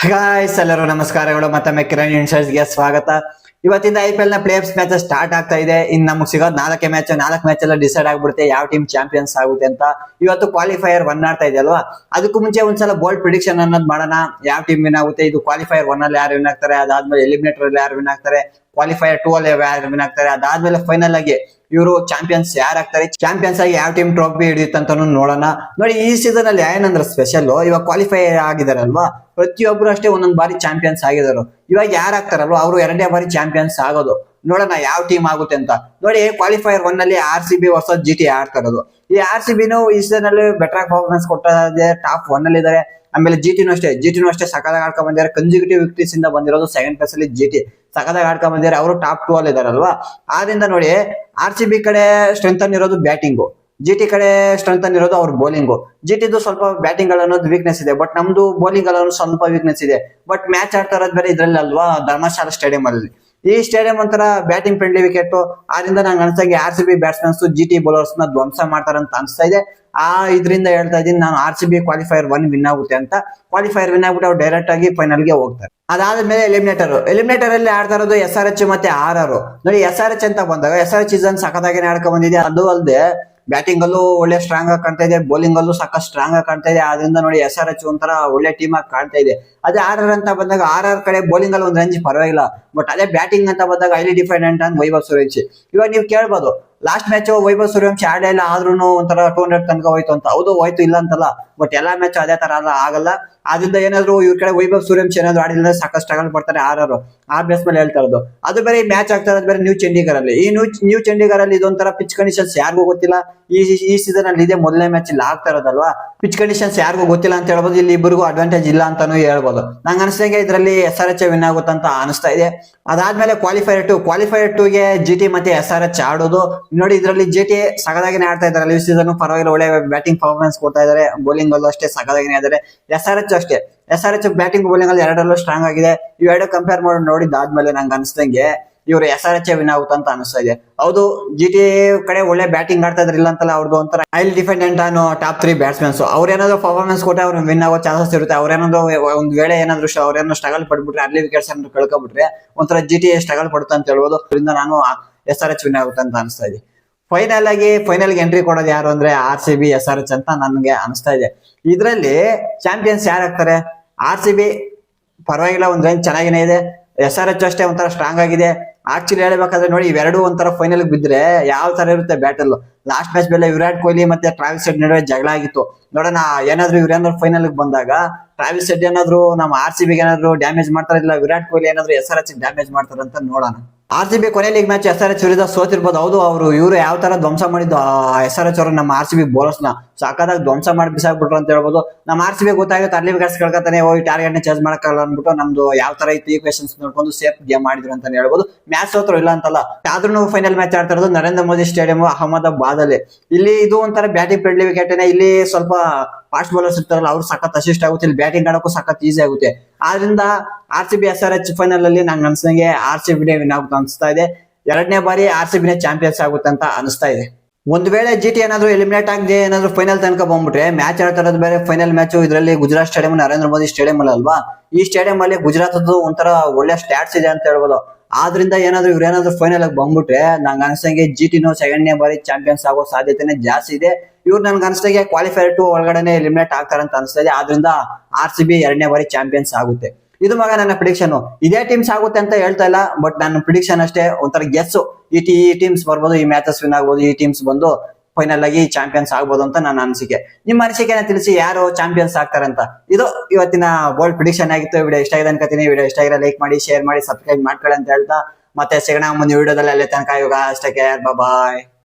Guys ಎಲ್ಲರೂ ನಮಸ್ಕಾರಗಳು. ಮತ್ತೊಮ್ಮೆ ಕಿರಣ್ ಇನ್ಸೈಟ್ಸ್ಗೆ ಸ್ವಾಗತ. ಇವತ್ತಿಂದ IPL ನ ಪ್ಲೇಆಫ್ಸ್ ಮ್ಯಾಚ್ ಸ್ಟಾರ್ಟ್ ಆಗ್ತಾ ಇದೆ. ಇನ್ನು ನಮಗೆ ಸಿಗೋದು ನಾಲ್ಕು ಮ್ಯಾಚ್ ಎಲ್ಲ ಡಿಸೈಡ್ ಆಗ್ಬಿಡುತ್ತೆ ಯಾವ ಟೀಮ್ ಚಾಂಪಿಯನ್ಸ್ ಆಗುತ್ತೆ ಅಂತ. ಇವತ್ತು ಕ್ವಾಲಿಫೈಯರ್ 1 ಆಡ್ತಾ ಇದೆ ಅಲ್ವಾ, ಅದಕ್ಕೂ ಮುಂಚೆ ಒಂದ್ಸಲ ಬೋಲ್ಡ್ ಪ್ರಿಡಿಕ್ಷನ್ ಅನ್ನೋದು ಮಾಡೋಣ. ಯಾವ ಟೀಮ್ ವಿನ್ ಆಗುತ್ತೆ, ಇದು ಕ್ವಾಲಿಫೈಯರ್ 1 ಅಲ್ಲಿ ಯಾರು ವಿನ್ ಆಗ್ತಾರೆ, ಅದಾದ್ಮೇಲೆ ಎಲಿಮಿನೇಟರ್ ಅಲ್ಲಿ ಯಾರು ವಿನ್ ಆಗ್ತಾರೆ, ಕ್ವಾಲಿಫೈಯರ್ 2 ಅಲ್ಲಿ ಯಾರು ವಿನ್ ಆಗ್ತಾರೆ, ಅದಾದ್ಮೇಲೆ ಫೈನಲ್ ಆಗಿ ಇವರು ಚಾಂಪಿಯನ್ಸ್ ಯಾರಾಗ್ತಾರೆ, ಚಾಂಪಿಯನ್ಸ್ ಆಗಿ ಯಾವ ಟೀಮ್ ಟ್ರೋಫಿ ಹಿಡಿಯುತ್ತಂತ ನೋಡೋಣ. ನೋಡಿ, ಈ ಸೀಸನ್ ಅಲ್ಲಿ ಏನಂದ್ರೆ ಸ್ಪೆಷಲ್, ಇವಾಗ ಕ್ವಾಲಿಫೈ ಆಗಿದಾರಲ್ವಾ, ಪ್ರತಿಯೊಬ್ರು ಅಷ್ಟೇ ಒಂದೊಂದ್ ಬಾರಿ ಚಾಂಪಿಯನ್ಸ್ ಆಗಿದಾರು. ಇವಾಗ ಯಾರಾಗ್ತಾರಲ್ವಾ ಅವರು 2ನೇ ಬಾರಿ ಚಾಂಪಿಯನ್ಸ್ ಆಗೋದು. ನೋಡೋಣ ಯಾವ ಟೀಮ್ ಆಗುತ್ತೆ ಅಂತ. ನೋಡಿ, ಕ್ವಾಲಿಫೈಯರ್ 1 ಅಲ್ಲಿ RCB ವರ್ಸಸ್ GT ಆಡ್ತಾ ಇರೋದು. ಈ RCBನೂ ಈ ಸೀಸನ್ ಅಲ್ಲಿ ಬೆಟರ್ ಪರ್ಫಾರ್ಮೆನ್ಸ್ ಕೊಟ್ಟಿದೆ, ಟಾಪ್ 1 ಅಲ್ಲಿ ಇದಾರೆ. ಆಮೇಲೆ GTನೂ ಅಷ್ಟೇ ಸಕದಾಗ ಆಡ್ಕೊಂಡ್ ಬಂದಿದ್ದಾರೆ. ಕನ್ಸಿಕ್ಯೂಟಿವ್ ವಿಕ್ಟರೀಸ್ ಇಂದ ಬಂದಿರೋದು ಸೆಕೆಂಡ್ ಪ್ಲೇಸ್ ಅಲ್ಲಿ GT ಸಕದಾಗ ಆಡ್ಕೊಂಡ್ ಬಂದಿದ್ದಾರೆ. ಅವರು ಟಾಪ್ 2 ಅಲ್ಲಿ ಇದಾರಲ್ವಾ. ಆದ್ರಿಂದ ನೋಡಿ, RCB ಕಡೆ ಸ್ಟ್ರೆಂಥನ್ ಇರೋದು ಬ್ಯಾಟಿಂಗು, GT ಕಡೆ ಸ್ಟ್ರೆಂಥನ್ ಇರೋದು ಅವ್ರ ಬೌಲಿಂಗು. GTದು ಸ್ವಲ್ಪ ಬ್ಯಾಟಿಂಗ್ ಅನ್ನೋದು ವೀಕ್ನೆಸ್ ಇದೆ, ಬಟ್ ನಮ್ದು ಬೌಲಿಂಗ್ ಅನ್ನೋದು ಸ್ವಲ್ಪ ವೀಕ್ನೆಸ್ ಇದೆ. ಬಟ್ ಮ್ಯಾಚ್ ಆಡ್ತಾ ಇರೋದು ಬೇರೆ ಇದ್ರಲ್ಲಿ ಅಲ್ವಾ, ಧರ್ಮಶಾಲಾ ಸ್ಟೇಡಿಯಂ ಅಲ್ಲಿ. ಈ ಸ್ಟೇಡಿಯಂ ಒಂಥರ ಬ್ಯಾಟಿಂಗ್ ಫ್ರೆಂಡ್ಲಿ ವಿಕೆಟ್. ಆದ್ರಿಂದ ನಂಗೆ ಅನ್ಸಂಗೆ RCB ಬ್ಯಾಟ್ಸ್ಮನ್ಸ್ GT ಬೌಲರ್ಸ್ ನ ಧ್ವಂಸ ಮಾಡ್ತಾರಂತ ಅನ್ಸ್ತಾ ಇದೆ. ಇದರಿಂದ ಹೇಳ್ತಾ ಇದೀನಿ ನಾನು, RCB ಕ್ವಾಲಿಫೈಯರ್ 1 ವಿನ್ ಆಗುತ್ತೆ ಅಂತ. ಕ್ವಾಲಿಫೈಯರ್ ವಿನ್ ಆಗ್ಬಿಟ್ಟು ಅವ್ರು ಡೈರೆಕ್ಟ್ ಆಗಿ ಫೈನಲ್ ಗೆ ಹೋಗ್ತಾರೆ. ಅದಾದ್ಮೇಲೆ ಎಲಿಮಿನೇಟರ್ ಅಲ್ಲಿ ಆಡ್ತಾ ಇರೋದು SRH ಮತ್ತೆ RR. ನೋಡಿ, SRH ಅಂತ ಬಂದಾಗ SRH ಸೀಸನ್ ಸಖತ್ತಾಗಿ ಆಡ್ಕೊಂಡ್ ಬಂದಿದೆ. ಅದು ಅಲ್ಲದೆ ಬ್ಯಾಟಿಂಗ್ ಅಲ್ಲೂ ಒಳ್ಳೆ ಸ್ಟ್ರಾಂಗ್ ಆಗಿ ಕಾಣ್ತಾ ಇದೆ, ಬೌಲಿಂಗ್ ಅಲ್ಲೂ ಸಾಕಷ್ಟು ಸ್ಟ್ರಾಂಗ್ ಆಗಿ ಕಾಣ್ತಾ ಇದೆ. ಆದ್ರಿಂದ ನೋಡಿ, SRH ಒಂಥರ ಒಳ್ಳೆ ಟೀಮ್ ಆಗಿ ಕಾಣ್ತಾ ಇದೆ. ಅದೇ RR ಅಂತ ಬಂದಾಗ RR ಕಡೆ ಬೌಲಿಂಗ್ ಅಲ್ಲಿ ಒಂದ್ ರೇಂಜ್ ಪರವಾಗಿಲ್ಲ, ಬಟ್ ಅದೇ ಬ್ಯಾಟಿಂಗ್ ಅಂತ ಬಂದಾಗ ಹೈಲಿ ಡಿಪೆಂಡೆಂಟ್ ಅಂತ ವೈಭವ್ ಸೂರ್ಯವಂಶಿ. ಇವಾಗ ನೀವು ಕೇಳ್ಬೋದು, ಲಾಸ್ಟ್ ಮ್ಯಾಚ್ ವೈಭವ್ ಸೂರ್ಯವಂಶಿ ಆಡೇ ಇಲ್ಲ, ಆದ್ರೂ ಒಂಥರ 200 ತನಕ ಹೋಯ್ತು ಅಂತ. ಹೌದು, ಹೋಯ್ತು, ಇಲ್ಲ ಅಂತಲ್ಲ, ಬಟ್ ಎಲ್ಲಾ ಮ್ಯಾಚ್ ಅದೇ ತರ ಆಗಲ್ಲ. ಆದ್ರಿಂದ ಏನಾದ್ರು ಇವ್ರ ಕಡೆ ವೈಭವ್ ಸೂರ್ಯವಂಶಿ ಏನಾದ್ರು ಆಡಿಲ್ಲ ಸಾಕಷ್ಟು ಸ್ಟ್ರಗಲ್ ಪಡ್ತಾರೆ RR. ಆ ಬೇಸ್ ಮೇಲೆ ಹೇಳ್ತಾ ಇರೋದು. ಅದು ಬೇರೆ ಮ್ಯಾಚ್ ಆಗ್ತಾ ಇರೋದು ಬೇರೆ ನ್ಯೂ ಚಂಡೀಗರ್ ಅಲ್ಲಿ. ಈ ನ್ಯೂ ಚಂಡೀಗರ್ ಅಲ್ಲಿ ಇದೊಂಥರ ಪಿಚ್ ಕಂಡೀಷನ್ಸ್ ಯಾರಿಗೂ ಗೊತ್ತಿಲ್ಲ. ಈ ಸೀಸನ್ ಅಲ್ಲಿ ಇದೆ, ಮೊದಲನೇ ಮ್ಯಾಚ್ ಇಲ್ಲಿ ಆಗ್ತಾ ಇರೋದಲ್ವಾ. ಪಿಚ್ ಕಂಡೀಷನ್ಸ್ ಯಾರಿಗೂ ಗೊತ್ತಿಲ್ಲ ಅಂತ ಹೇಳ್ಬೋದು. ಇಲ್ಲಿ ಇಬ್ಬರಿಗೂ ಅಡ್ವಾಂಟೇಜ್ ಇಲ್ಲ ಅಂತಾನು ಹೇಳ್ಬೋದು. ನಂಗೆ ಅನಿಸ್ದಂಗೆ ಇದರಲ್ಲಿ SRH ವಿನ್ ಆಗುತ್ತಂತ ಅನಿಸ್ತಾ ಇದೆ. ಅದಾದ್ಮೇಲೆ ಕ್ವಾಲಿಫೈಯರ್ 2ಗೆ GT ಮತ್ತೆ SRH ಆಡೋದು. ನೋಡಿ, ಇದರಲ್ಲಿ GT ಸಗದಾಗಿನೇ ಆಡ್ತಾ ಇದಾರೆ. ಈ ಸೀಸನ್ ಪರವಾಗಿಲ್ಲ, ಒಳ್ಳೆ ಬ್ಯಾಟಿಂಗ್ ಪರ್ಫಾರ್ಮೆನ್ಸ್ ಕೊಡ್ತಾ ಇದಾರೆ. ಬೌಲಿಂಗ್ ಅಲ್ಲೂ ಅಷ್ಟೇ ಸಗದಾಗಿನೇ ಇದಾರೆ. SRH ಬ್ಯಾಟಿಂಗ್ ಬೌಲಿಂಗ್ ಅಲ್ಲಿ ಎರಡರಲ್ಲೂ ಸ್ಟ್ರಾಂಗ್ ಆಗಿದೆ. ಇವೆರಡು ಕಂಪೇರ್ ಮಾಡಿ ನೋಡಿದಾದ್ಮೇಲೆ ನಂಗೆ ಅನಿಸ್ದಂಗೆ ಇವರು SRH ವಿನ್ ಆಗುತ್ತೆ ಅಂತ ಅನಿಸ್ತಾ ಇದೆ. ಹೌದು, GT ಕಡೆ ಒಳ್ಳೆ ಬ್ಯಾಟಿಂಗ್ ಆಡ್ತಾ ಇದ್ರಿಲ್ಲ ಅಂತಲ್ಲ, ಅವ್ರದ್ದು ಒಂಥರ ಹೈಲಿ ಡಿಪೆಂಡೆಂಟ್ ಅನ್ನೋ ಟಾಪ್ 3 ಬ್ಯಾಟ್ಸ್ಮನ್ಸ್. ಅವ್ರೇನಾದ್ರು ಪರ್ಫಾರ್ಮೆನ್ಸ್ ಕೊಟ್ಟರೆ ಅವ್ರು ವಿನ್ ಆಗೋ ಚಾನ್ಸಸ್ ಇರುತ್ತೆ. ಅವ್ರೇನಾದ್ರು ಒಂದ್ ವೇಳೆ ಅವ್ರೇನಾದ್ರು ಸ್ಟ್ರಗಲ್ ಪಡ್ಬಿಟ್ರೆ, ಅರ್ಲಿ ವಿಕೆಟ್ಸ್ ಏನಾದ್ರು ಕಳ್ಕೊಬಿಟ್ರೆ ಒಂಥರ GT ಸ್ಟ್ರಗಲ್ ಪಡುತ್ತೆ ಅಂತ ಹೇಳ್ಬೋದು. ಅದರಿಂದ ನಾನು SRH ವಿನ್ ಆಗುತ್ತೆ ಅಂತ ಅನಿಸ್ತಾ ಇದೆ. ಫೈನಲ್ಗೆ ಎಂಟ್ರಿ ಕೊಡೋದು ಯಾರು ಅಂದ್ರೆ RCB SRH ಅಂತ ನನ್ಗೆ ಅನಿಸ್ತಾ ಇದೆ. ಇದ್ರಲ್ಲಿ ಚಾಂಪಿಯನ್ಸ್ ಯಾರಾಗ್ತಾರೆ? RCB ಪರವಾಗಿಲ್ಲ, ಒಂದ್ ರೇಂಜ್ ಚೆನ್ನಾಗಿನೇ ಇದೆ. SRH ಅಷ್ಟೇ ಒಂಥರ ಸ್ಟ್ರಾಂಗ್ ಆಗಿದೆ. ಆಕ್ಚುಲಿ ಹೇಳ್ಬೇಕಾದ್ರೆ ನೋಡಿ, ಇವೆರಡು ಒಂಥರ ಫೈನಲ್ ಬಿದ್ರೆ ಯಾವ ತರ ಇರುತ್ತೆ ಬ್ಯಾಟಲ್. ಲಾಸ್ಟ್ ಮ್ಯಾಚ್ ಮೇಲೆ ವಿರಾಟ್ ಕೊಹ್ಲಿ ಮತ್ತೆ ಟ್ರಾವಿಸ್ ಹೆಡ್ ನಡುವೆ ಜಗಳ ಆಗಿತ್ತು. ನೋಡೋಣ, ಏನಾದ್ರು ಫೈನಲ್ ಬಂದಾಗ ಟ್ರಾವಿಸ್ ಹೆಡ್ ಏನಾದ್ರು ನಮ್ಮ RCB ಏನಾದ್ರು ಡ್ಯಾಮೇಜ್ ಮಾಡ್ತಾರ, ಇಲ್ಲ ವಿರಾಟ್ ಕೊಹ್ಲಿ ಏನಾದ್ರು SRH ಡ್ಯಾಮೇಜ್ ಮಾಡ್ತಾರಂತ ನೋಡೋಣ. RCB ಕೊನೆ ಲೀಗ್ ಮ್ಯಾಚ್ SRH ವಿರುದ್ಧ ಸೋತಿರ್ಬೋದು. ಹೌದು, ಇವರು ಯಾವ ತರ ಧ್ವಂಸ ಮಾಡಿದ್ದು SRH ಅವರು ನಮ್ಮ RCB ಬೌಲರ್ಸ್ ನ ಸಾಕಾದಾಗ ಧ್ವಂಸ ಮಾಡಿ ಬಿಸಾಕ್ಬಿಟ್ರು ಅಂತ ಹೇಳ್ಬೋದು. ನಮ್ಮ RCB ಗೊತ್ತಾಗುತ್ತೆ, ಅರ್ಲಿ ವಿಕೆಟ್ಸ್ ಕಳ್ಕೊತಾನೆ ಹೋಗಿ ಟಾರ್ಗೆಟ್ ನ ಚೇಂಜ್ ಮಾಡಕ್ಕಲ್ಲ ಅಂದ್ಬಿಟ್ಟು ನಮ್ದು ಯಾವ ತರ ಇತ್ತು ಈಕ್ವೇಷನ್ಸ್ ನೋಡ್ಕೊಂಡು ಸೇಫ್ ಗೇಮ್ ಮಾಡಿದ್ರು ಅಂತ ಹೇಳ್ಬೋದು. ಮ್ಯಾಚ್ ಸೋತ್ರು ಇಲ್ಲ ಅಂತಲ್ಲ, ಆದ್ರೂ ಫೈನಲ್ ಮ್ಯಾಚ್ ಆಡ್ತಾ ಇರೋದು ನರೇಂದ್ರ ಮೋದಿ ಸ್ಟೇಡಿಯಂ ಅಹಮದಾಬಾದ್ ಅಲ್ಲಿ. ಇಲ್ಲಿ ಇದು ಒಂಥರ ಬ್ಯಾಟಿಂಗ್ ಫ್ರೆಂಡ್ಲಿ ವಿಕೆಟ್. ಇಲ್ಲಿ ಸ್ವಲ್ಪ ಫಾಸ್ಟ್ ಬೌಲರ್ಸ್ ಇರ್ತಾರಲ್ಲ, ಅವ್ರು ಸಖತ್ ಅಸಿಸ್ಟ್ ಆಗುತ್ತೆ. ಇಲ್ಲಿ ಬ್ಯಾಟಿಂಗ್ ಆಡೋಕ್ಕೂ ಸಖತ್ ಈಸಿ ಆಗುತ್ತೆ. ಆದ್ರಿಂದ RCB SRH ಫೈನಲ್ ಅಲ್ಲಿ ನಂಗೆ ಅನ್ಸಂಗೆ RCB ವಿನ್ ಆಗುತ್ತೆ ಅನಿಸ್ತಾ ಇದೆ. 2ನೇ ಬಾರಿ RCB ಚಾಂಪಿಯನ್ಸ್ ಆಗುತ್ತೆ ಅಂತ ಅನಿಸ್ತಾ ಇದೆ. ಒಂದ್ ವೇಳೆ GT ಏನಾದ್ರು ಎಲಿಮಿನೇಟ್ ಆಗದೆ ಏನಾದ್ರು ಫೈನಲ್ ತನಕ ಬಂದ್ಬಿಟ್ರೆ, ಮ್ಯಾಚ್ ಆಡ್ತಾ ಇರೋದು ಬೇರೆ ಫೈನಲ್ ಮ್ಯಾಚ್ ಇದರಲ್ಲಿ ಗುಜರಾತ್ ಸ್ಟೇಡಿಯಂ, ನರೇಂದ್ರ ಮೋದಿ ಸ್ಟೇಡಿಯಂ ಅಲ್ವಾ. ಈ ಸ್ಟೇಡಿಯಂ ಅಲ್ಲಿ ಗುಜರಾತ್ ಒಂಥರ ಒಳ್ಳೆ ಸ್ಟ್ಯಾಟ್ಸ್ ಇದೆ ಅಂತ ಹೇಳ್ಬೋದು. ಆದ್ರಿಂದ ಇವ್ರೇನಾದ್ರು ಫೈನಲ್ ಆಗಿ ಬಂದ್ಬಿಟ್ರೆ ನಂಗೆ ಅನ್ಸಂಗೆ GTನೂ 2ನೇ ಬಾರಿ ಚಾಂಪಿಯನ್ಸ್ ಆಗೋ ಸಾಧ್ಯತೆನೆ ಜಾಸ್ತಿ ಇದೆ. ಇವ್ರು ನನ್ಗೆ ಅನ್ಸ್ದಂಗೆ ಕ್ವಾಲಿಫೈಯರ್ 2 ಒಳಗಡೆ ಎಲಿಮಿನೇಟ್ ಆಗ್ತಾರಂತ ಅನ್ಸ್ತಾ ಇದೆ. ಆದ್ರಿಂದ RCB 2ನೇ ಬಾರಿ ಚಾಂಪಿಯನ್ಸ್ ಆಗುತ್ತೆ. ಇದು ನನ್ನ ಪ್ರಿಡಿಕ್ಷನ್. ಇದೇ ಟೀಮ್ಸ್ ಆಗುತ್ತೆ ಅಂತ ಹೇಳ್ತಾ ಇಲ್ಲ, ಬಟ್ ನನ್ನ ಪ್ರಿಡಿಕ್ಷನ್ ಅಷ್ಟೇ, ಒಂಥರ ಗೆಸ್. ಈ ಟೀಮ್ಸ್ ಬರ್ಬೋದು, ಈ ಮ್ಯಾಚಸ್ ವಿನ್ ಆಗ್ಬೋದು, ಈ ಟೀಮ್ಸ್ ಬಂದು ಫೈನಲ್ ಆಗಿ ಚಾಂಪಿಯನ್ಸ್ ಆಗ್ಬೋದು ಅಂತ ನನ್ನ ಅನಿಸಿಕೆ. ನಿಮ್ಮ ಅನಿಸಿಕೆನ ತಿಳಿಸಿ, ಯಾರು ಚಾಂಪಿಯನ್ಸ್ ಆಗ್ತಾರೆ ಅಂತ. ಇದು ಇವತ್ತಿನ ಬೋಲ್ಡ್ ಪ್ರಿಡಿಕ್ಷನ್ ಆಗಿತ್ತು. ವಿಡಿಯೋ ಇಷ್ಟ ಆಗಿದೆ ಅನ್ಕೋತೀನಿ. ವಿಡಿಯೋ ಇಷ್ಟ ಆಗಿದ್ರೆ ಲೈಕ್ ಮಾಡಿ, ಶೇರ್ ಮಾಡಿ, ಸಬ್ಸ್ಕ್ರೈಬ್ ಮಾಡ್ಕೊಳ್ಳಿ ಅಂತ ಹೇಳ್ತಾ ಮತ್ತೆ ಸಿಗೋಣ ಮುಂದಿನ ವಿಡಿಯೋದಲ್ಲಿ. ಅಲ್ಲೇ ತನಕ ಇವಾಗ ಅಷ್ಟಕ್ಕೆ, ಬಾಯ್.